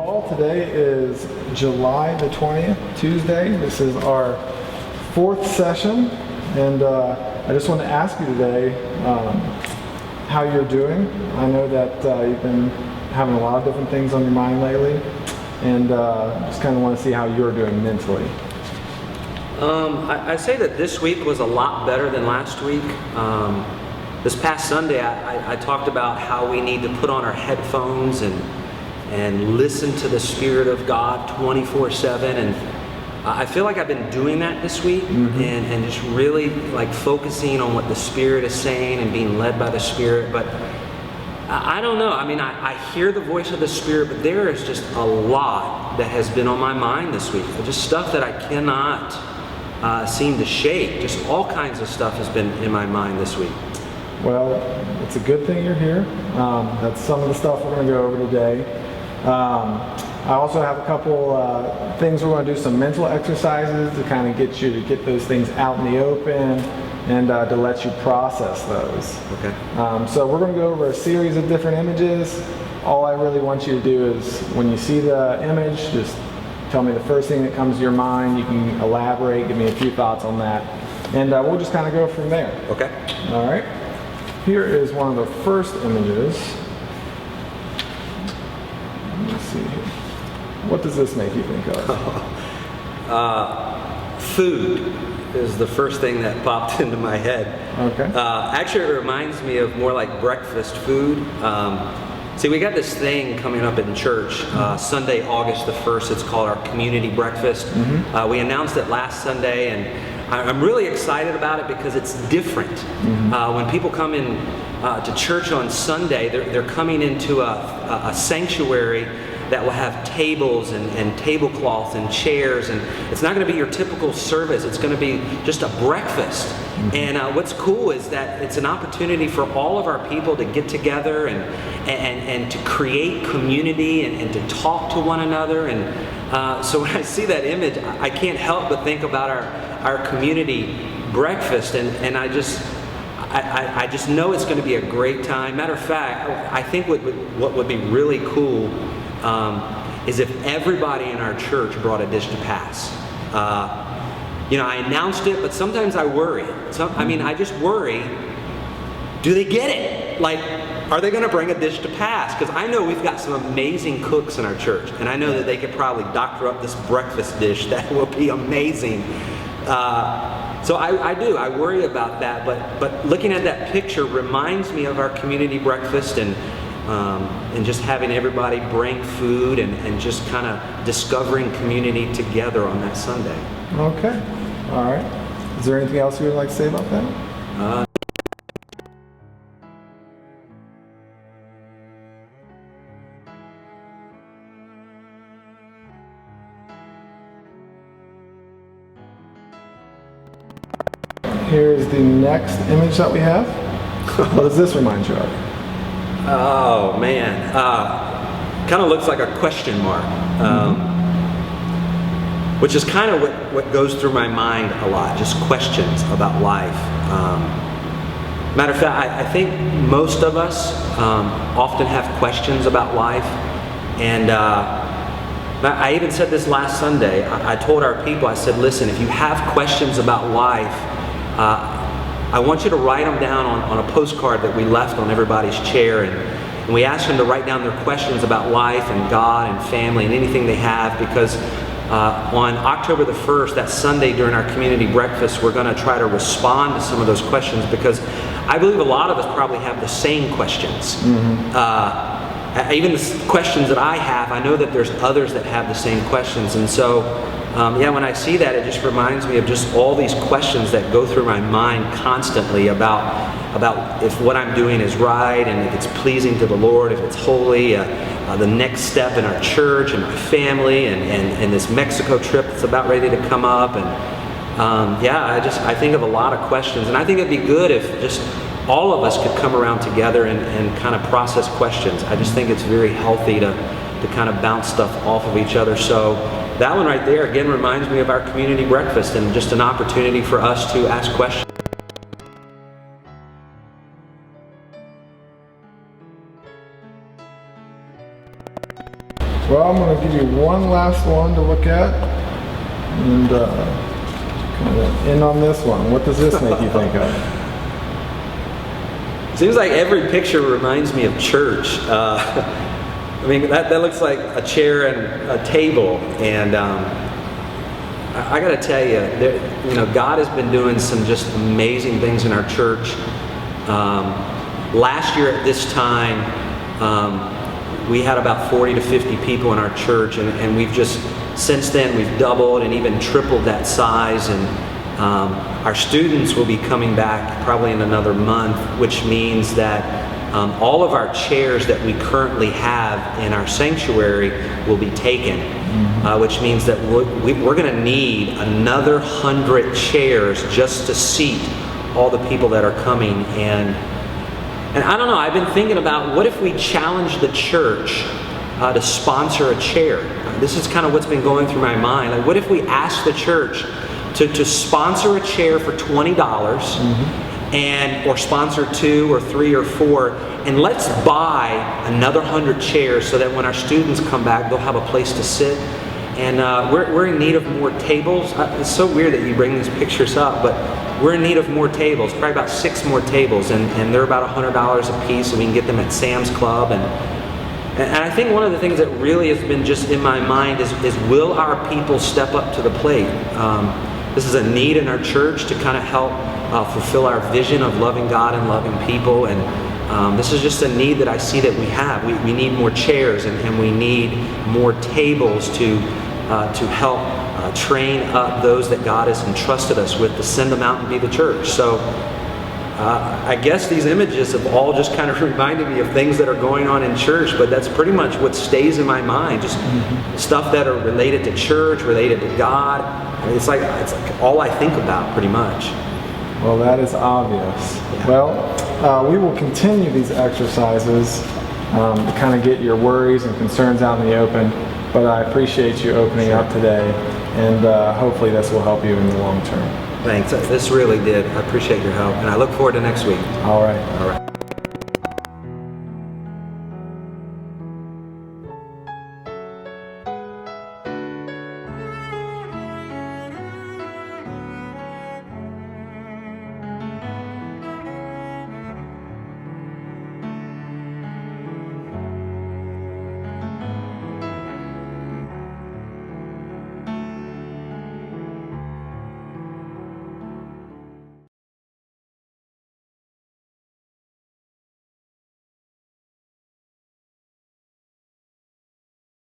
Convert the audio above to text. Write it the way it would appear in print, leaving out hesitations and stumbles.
all. Today is July the 20th, Tuesday. This is our fourth session, and I just want to ask you today how you're doing. I know that you've been having a lot of different things on your mind lately, and just kind of want to see how you're doing mentally. I say that this week was a lot better than last week. This past Sunday, I talked about how we need to put on our headphones and listen to the Spirit of God 24/7. And I feel like I've been doing that this week, and just really like focusing on what the Spirit is saying and being led by the Spirit. But I don't know. I mean, I hear the voice of the Spirit, but there is just a lot that has been on my mind this week. Just stuff that I cannot seem to shake. Just all kinds of stuff has been in my mind this week. Well, it's a good thing you're here. That's some of the stuff we're going to go over today. I also have a couple things we're going to do, some mental exercises to kind of get you to get those things out in the open and to let you process those. Okay. So we're going to go over a series of different images. All I really want you to do is when you see the image, just tell me the first thing that comes to your mind. You can elaborate, give me a few thoughts on that, and we'll just kind of go from there. Okay. All right. Here is one of the first images. Let's see here. What does this make you think of? Food is the first thing that popped into my head. Okay. Actually, it reminds me of more like breakfast food. See, we got this thing coming up in church, Sunday, August the 1st. It's called our community breakfast. We announced it last Sunday, and I'm really excited about it because it's different. When people come in to church on Sunday, they're coming into a sanctuary that will have tables and tablecloths and chairs, and it's not going to be your typical service. It's going to be just a breakfast. And what's cool is that it's an opportunity for all of our people to get together and to create community and to talk to one another. And so when I see that image, I can't help but think about our community breakfast, and I just know it's going to be a great time. Matter of fact, I think what would be really cool is if everybody in our church brought a dish to pass. I announced it, but sometimes I worry. I just worry, do they get it? Like, are they going to bring a dish to pass? Because I know we've got some amazing cooks in our church, and I know that they could probably doctor up this breakfast dish that will be amazing. So I worry about that, but looking at that picture reminds me of our community breakfast and just having everybody bring food and just kind of discovering community together on that Sunday. Okay. All right. Is there anything else you would like to say about that? Here's the next image that we have. What does this remind you of? Oh man, kind of looks like a question mark, which is kind of what goes through my mind a lot, just questions about life. Matter of fact, I think most of us often have questions about life, and I even said this last Sunday. I told our people, I said, listen, if you have questions about life, I want you to write them down on a postcard that we left on everybody's chair, and we asked them to write down their questions about life and God and family and anything they have, because on October the 1st, that Sunday during our community breakfast, we're going to try to respond to some of those questions, because I believe a lot of us probably have the same questions. Even the questions that I have, I know that there's others that have the same questions, and so when I see that, it just reminds me of just all these questions that go through my mind constantly about if what I'm doing is right and if it's pleasing to the Lord, if it's holy, the next step in our church and my family, and this Mexico trip that's about ready to come up. And I think of a lot of questions, and I think it'd be good if just all of us could come around together and kind of process questions. I just think it's very healthy to kind of bounce stuff off of each other. So that one right there, again, reminds me of our community breakfast and just an opportunity for us to ask questions. Well, I'm going to give you one last one to look at, and kind of end on this one. What does this make you think of? Seems like every picture reminds me of church. I mean, that looks like a chair and a table, and I got to tell you, God has been doing some just amazing things in our church. Last year at this time, we had about 40 to 50 people in our church, and we've just, since then, we've doubled and even tripled that size, and our students will be coming back probably in another month, which means that all of our chairs that we currently have in our sanctuary will be taken, which means that we're going to need another 100 chairs just to seat all the people that are coming. And I don't know, I've been thinking about what if we challenge the church to sponsor a chair. This is kind of what's been going through my mind. Like, what if we ask the church to sponsor a chair for $20 or sponsor 2 or 3 or 4, and let's buy another 100 chairs so that when our students come back, they'll have a place to sit. And we're in need of more tables. It's so weird that you bring these pictures up, but we're in need of more tables, probably about 6 more tables, and they're about $100 a piece, and we can get them at Sam's Club. And I think one of the things that really has been just in my mind is will our people step up to the plate? This is a need in our church to kind of help fulfill our vision of loving God and loving people, and this is just a need that I see that we have. We need more chairs, and we need more tables to help train up those that God has entrusted us with to send them out and be the church. So I guess these images have all just kind of reminded me of things that are going on in church, but that's pretty much what stays in my mind, just stuff that are related to church, related to God. I mean, it's like all I think about pretty much. Well, that is obvious. Yeah. Well, we will continue these exercises to kind of get your worries and concerns out in the open, but I appreciate you opening up today, and hopefully this will help you in the long term. Thanks. This really did. I appreciate your help, and I look forward to next week. All right. All right.